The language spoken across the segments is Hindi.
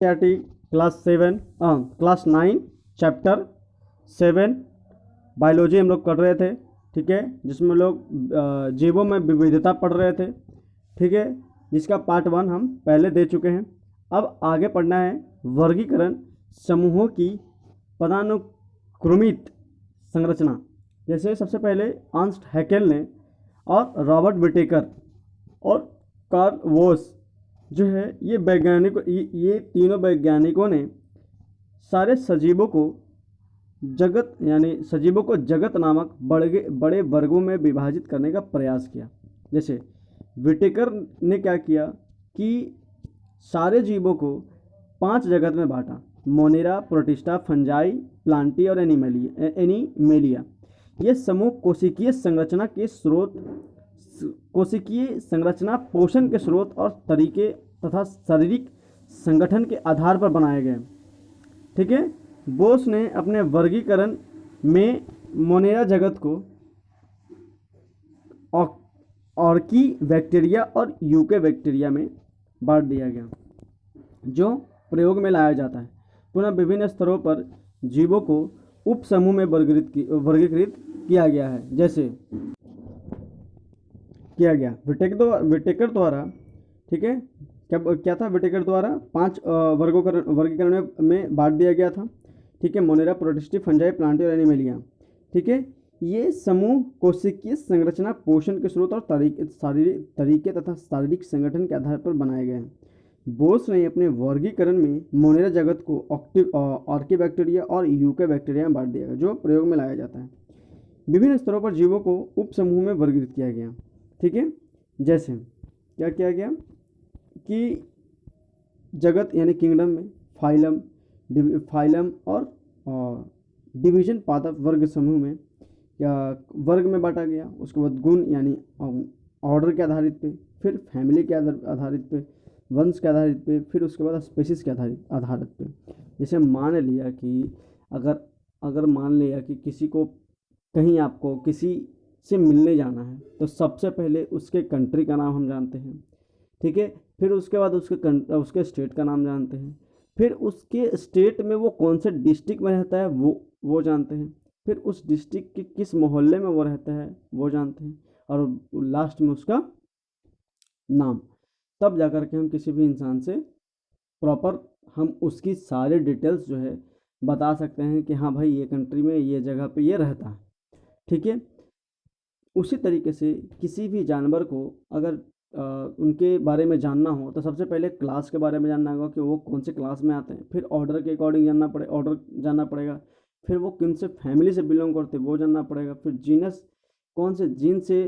टी क्लास 9 चैप्टर 7 बायोलॉजी हम लोग कर रहे थे, ठीक है, जिसमें लोग जीवों में विविधता पढ़ रहे थे, ठीक है, जिसका पार्ट 1 हम पहले दे चुके हैं। अब आगे पढ़ना है वर्गीकरण समूहों की पदानुक्रमित संरचना। जैसे सबसे पहले अर्नस्ट हैकेल ने और रॉबर्ट विटेकर और कार्ल वोस जो है ये तीनों वैज्ञानिकों ने सारे सजीवों को जगत नामक बड़े वर्गों में विभाजित करने का प्रयास किया। जैसे विटेकर ने क्या किया कि सारे जीवों को 5 जगत में बांटा: मोनेरा, प्रोटिस्टा, फंजाई, प्लांटी और एनीमेलिया। ये समूह कोशिकीय संरचना, पोषण के स्रोत और तरीके तथा शारीरिक संगठन के आधार पर बनाए गए, ठीक है। बोस ने अपने वर्गीकरण में मोनेरा जगत को ऑर्की बैक्टीरिया और यूके बैक्टीरिया में बांट दिया गया, जो प्रयोग में लाया जाता है। पुनः विभिन्न स्तरों पर जीवों को उप समूह में वर्गीकृत किया गया है। जैसे किया गया विटेकर द्वारा, ठीक है, क्या था, विटेकर द्वारा 5 वर्गीकरण में बांट दिया गया था, ठीक है, मोनेरा, प्रोटिस्टा, फंजाई, प्लांटी और एनीमेलिया, ठीक है। ये समूह कोशिकीय संरचना, पोषण के स्रोत और तरीके तथा शारीरिक संगठन के आधार पर बनाए गए हैं। बोस ने अपने वर्गीकरण में मोनेरा जगत को ऑर्की बैक्टीरिया और यूके बैक्टीरिया में बांट दिया गया, जो प्रयोग में लाया जाता है। विभिन्न स्तरों पर जीवों को उप समूह में वर्गीकृत किया गया, ठीक है। जैसे क्या किया गया कि जगत यानी किंगडम में फाइलम और डिवीजन पादप वर्ग समूह में या वर्ग में बांटा गया। उसके बाद गुण यानी ऑर्डर के आधारित पे, फिर फैमिली के आधारित पे, वंश के आधारित पे, फिर उसके बाद स्पेसिस के आधारित पे। जैसे मान लिया कि अगर मान लिया कि किसी को कहीं आपको किसी से मिलने जाना है, तो सबसे पहले उसके कंट्री का नाम हम जानते हैं, ठीक है, फिर उसके बाद उसके स्टेट का नाम जानते हैं, फिर उसके स्टेट में वो कौन से डिस्ट्रिक्ट में रहता है वो जानते हैं, फिर उस डिस्ट्रिक्ट के किस मोहल्ले में वो रहता है वो जानते हैं, और लास्ट में उसका नाम। तब जाकर के हम किसी भी इंसान से प्रॉपर हम उसकी सारी डिटेल्स जो है बता सकते हैं कि हाँ भाई ये कंट्री में ये जगह पे ये रहता है, ठीक है। उसी तरीके से किसी भी जानवर को अगर उनके बारे में जानना हो तो सबसे पहले क्लास के बारे में जानना होगा कि वो कौन से क्लास में आते हैं, फिर ऑर्डर के अकॉर्डिंग ऑर्डर जानना पड़ेगा, फिर वो किन से फैमिली से बिलोंग करते हैं वो जानना पड़ेगा, फिर जीनस कौन से जीन से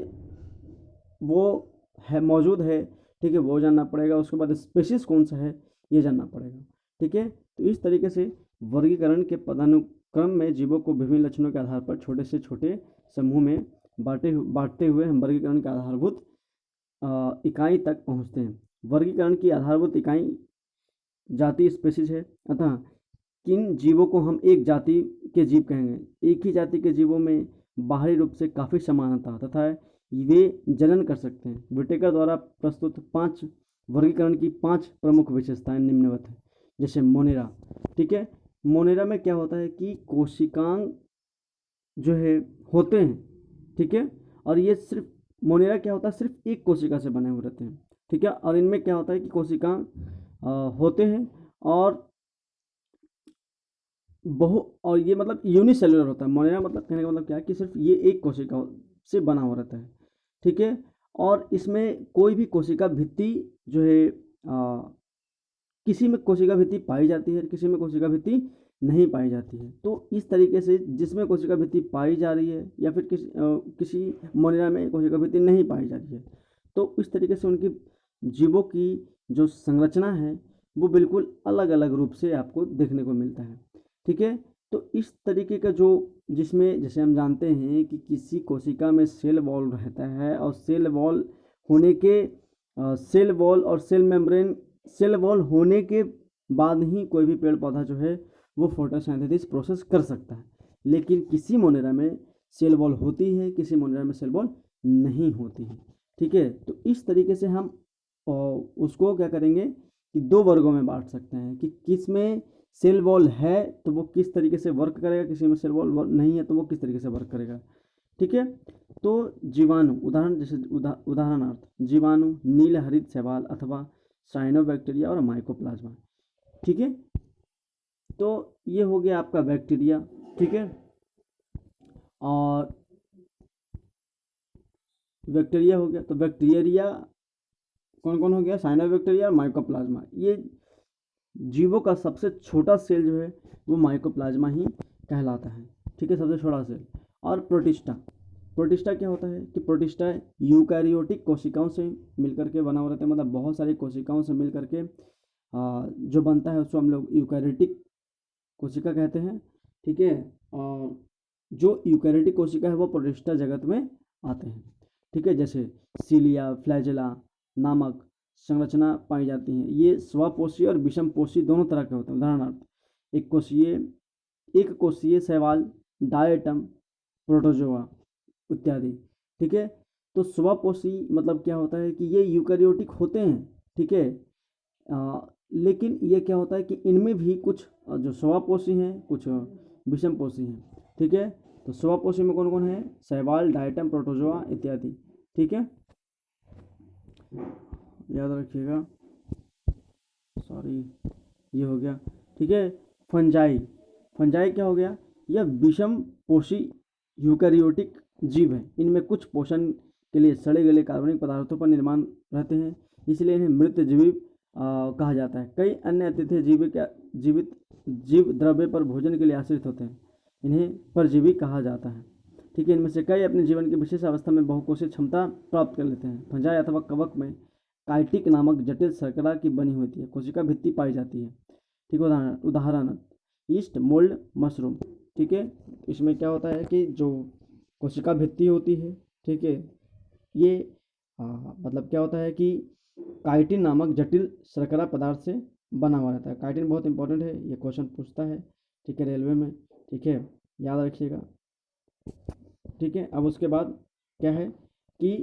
वो है मौजूद है, ठीक है, वो जानना पड़ेगा, उसके बाद स्पेशीज कौन सा है ये जानना पड़ेगा, ठीक है। तो इस तरीके से वर्गीकरण के पदानुक्रम में जीवों को विभिन्न लक्षणों के आधार पर छोटे से छोटे समूह में बांटते हुए हम वर्गीकरण के आधारभूत इकाई तक पहुंचते हैं। वर्गीकरण की आधारभूत इकाई जाति स्पेसीज है, अतः किन जीवों को हम एक जाति के जीव कहेंगे। एक ही जाति के जीवों में बाहरी रूप से काफ़ी समानता तथा वे जनन कर सकते हैं। विटेकर द्वारा प्रस्तुत 5 वर्गीकरण की 5 प्रमुख विशेषताएं निम्नवत है। जैसे मोनेरा, ठीक है, मोनेरा में क्या होता है कि कोशिकांग जो है होते हैं, ठीक है, और ये सिर्फ मोनेरा क्या होता है, सिर्फ एक कोशिका से बने हुए रहते हैं, ठीक है, और इनमें क्या होता है कि कोशिकांग होते हैं और ये मतलब यूनिसेलुलर होता है। मोनेरा मतलब कहने का मतलब क्या है कि सिर्फ ये एक कोशिका से बना हुआ रहता है, ठीक है, और इसमें कोई भी कोशिका भित्ति जो है किसी में कोशिका भित्ति पाई जाती है, किसी में कोशिका भित्ति नहीं पाई जाती है। तो इस तरीके से जिसमें कोशिका भित्ति पाई जा रही है या फिर किसी मोनेरा में कोशिका भित्ति नहीं पाई जा रही है, तो इस तरीके से उनकी जीवों की जो संरचना है वो बिल्कुल अलग अलग रूप से आपको देखने को मिलता है, ठीक है। तो इस तरीके का जो जिसमें जैसे हम जानते हैं कि किसी कोशिका में सेल वॉल रहता है और सेल वॉल होने के सेल वॉल और सेल वॉल होने के बाद ही कोई भी पेड़ पौधा जो है वो फोटोसिंथेसिस प्रोसेस कर सकता है। लेकिन किसी मोनेरा में सेल वॉल होती है, किसी मोनेरा में सेल वॉल नहीं होती है, ठीक है। तो इस तरीके से हम उसको क्या करेंगे कि दो वर्गों में बांट सकते हैं कि किस में सेल वॉल है तो वो किस तरीके से वर्क करेगा, किसी में सेल वॉल नहीं है तो वो किस तरीके से वर्क करेगा। ठीक है, तो जीवाणु उदाहरण जैसे उदाहरणार्थ जीवाणु, नील हरित शैवाल अथवा साइनोबैक्टीरिया और माइकोप्लाज्मा। ठीक है, तो ये हो गया आपका बैक्टीरिया। ठीक है, और बैक्टीरिया हो गया, तो बैक्टीरिया कौन कौन हो गया, साइनोबैक्टीरिया और माइकोप्लाज्मा। ये जीवों का सबसे छोटा सेल जो है वो माइकोप्लाज्मा ही कहलाता है। ठीक है, सबसे छोटा सेल। और प्रोटिस्टा, प्रोटिस्टा क्या होता है कि प्रोटिस्टा यूकैरियोटिक कोशिकाओं से मिलकर के बना हुआ रहता है, मतलब बहुत सारी कोशिकाओं से मिलकर के जो बनता है उसको हम लोग यूकैरियोटिक कोशिका कहते हैं। ठीक है, और जो यूकैरियोटिक कोशिका है वो प्रोटिस्टा जगत में आते हैं। ठीक है, जैसे सीलिया, फ्लैजेला नामक संरचना पाई जाती हैं। ये स्वपोषी और विषमपोषी दोनों तरह के होते हैं। उदाहरणार्थ एक कोषीय शैवाल, डायटम, प्रोटोजोआ इत्यादि। ठीक है, तो स्वपोषी मतलब क्या होता है कि ये यूकैरियोटिक होते हैं। ठीक है, लेकिन ये क्या होता है कि इनमें भी कुछ जो स्वपोषी हैं, कुछ विषमपोषी हैं। ठीक है, तो स्वपोषी में कौन कौन है, शैवाल, डायटम, प्रोटोजोआ इत्यादि। ठीक है, याद रखिएगा। सॉरी, ये हो गया। ठीक है, फंजाई, फंजाई क्या हो गया, यह विषम पोषी यूकैरियोटिक जीव है। इनमें कुछ पोषण के लिए सड़े गले कार्बनिक पदार्थों पर निर्माण रहते हैं, इसलिए इन्हें मृत जीव कहा जाता है। कई अन्य अतिथि जीवित जीव द्रव्य पर भोजन के लिए आश्रित होते हैं, इन्हें परजीवी कहा जाता है। ठीक है, इनमें से कई अपने जीवन की विशेष अवस्था में बहुकोषीय क्षमता प्राप्त कर लेते हैं। फंजाई अथवा कवक में काइटिक नामक जटिल शर्करा की बनी होती है कोशिका भित्ति पाई जाती है। ठीक है, उदाहरण ईस्ट मोल्ड मशरूम। ठीक है, इसमें क्या होता है कि जो कोशिका भित्ति होती है, ठीक है, ये मतलब क्या होता है कि काइटिन नामक जटिल शर्करा पदार्थ से बना हुआ रहता है। काइटिन बहुत इंपॉर्टेंट है, ये क्वेश्चन पूछता है। ठीक है, रेलवे में। ठीक है, याद रखिएगा। ठीक है, अब उसके बाद क्या है कि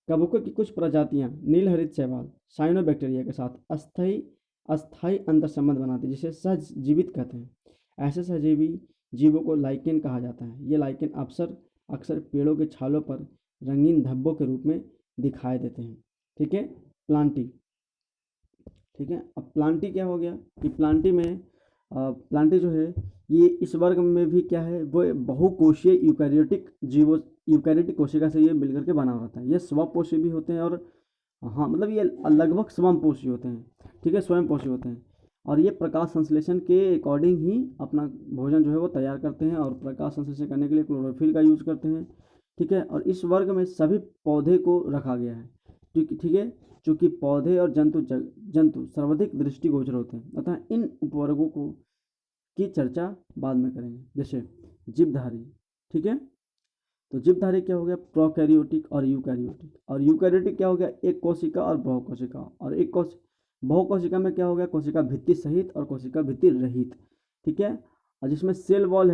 कवकों की कुछ प्रजातियां नीलहरित शैवाल, साइनोबैक्टीरिया के साथ अस्थायी अंतर संबंध बनाती है, जिसे सहजीवित कहते हैं। ऐसे सहजीवी जीवों को लाइकेन कहा जाता है। ये लाइकेन अक्सर पेड़ों के छालों पर रंगीन धब्बों के रूप में दिखाई देते हैं। ठीक है, प्लांटी। ठीक है, अब प्लांटी क्या हो गया कि प्लांटी जो है ये इस वर्ग में भी क्या है, वो बहुकोषीय यूकैरियोटिक कोशिका से ये मिलकर के बना होता है। ये स्वपोषी भी होते हैं और हाँ मतलब ये लगभग स्वयंपोषी होते हैं। ठीक है, स्वयंपोषी होते हैं और ये प्रकाश संश्लेषण के अकॉर्डिंग ही अपना भोजन जो है वो तैयार करते हैं और प्रकाश संश्लेषण करने के लिए क्लोरोफिल का यूज करते हैं। ठीक है, और इस वर्ग में सभी पौधे को रखा गया है। ठीक है, चूँकि पौधे और जंतु सर्वाधिक दृष्टिगोचर होते हैं, अतः इन उपवर्गों को की चर्चा बाद में करेंगे। जैसे जीवधारी। ठीक है, तो जीवधारी क्या हो गया, प्रोकैरियोटिक और यूकैरियोटिक। और यूकैरियोटिक क्या हो गया, एक कोशिका और बहुकोशिका। और बहुकोशिका में क्या हो गया, कोशिका भित्ति सहित और कोशिका भित्ति रहित। ठीक है, और जिसमें सेल वॉल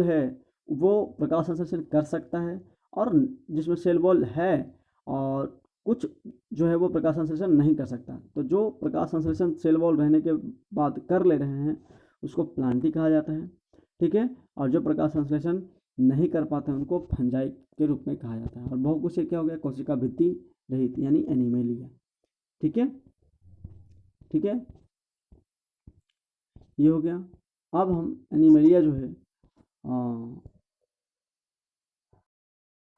है वो प्रकाश संश्लेषण कर सकता है, और जिसमें सेल वॉल है और कुछ जो है वो प्रकाश संश्लेषण नहीं कर सकता। तो जो प्रकाश संश्लेषण सेल वॉल रहने के बाद कर ले रहे हैं उसको प्लांटी कहा जाता है। ठीक है, और जो प्रकाश संश्लेषण नहीं कर पाते हैं उनको फंजाई के रूप में कहा जाता है। और बहुकोषीय क्या हो गया, कोशिका भित्ति रहित यानी एनीमेलिया। ठीक है, ठीक है, ये हो गया। अब हम एनीमेलिया जो है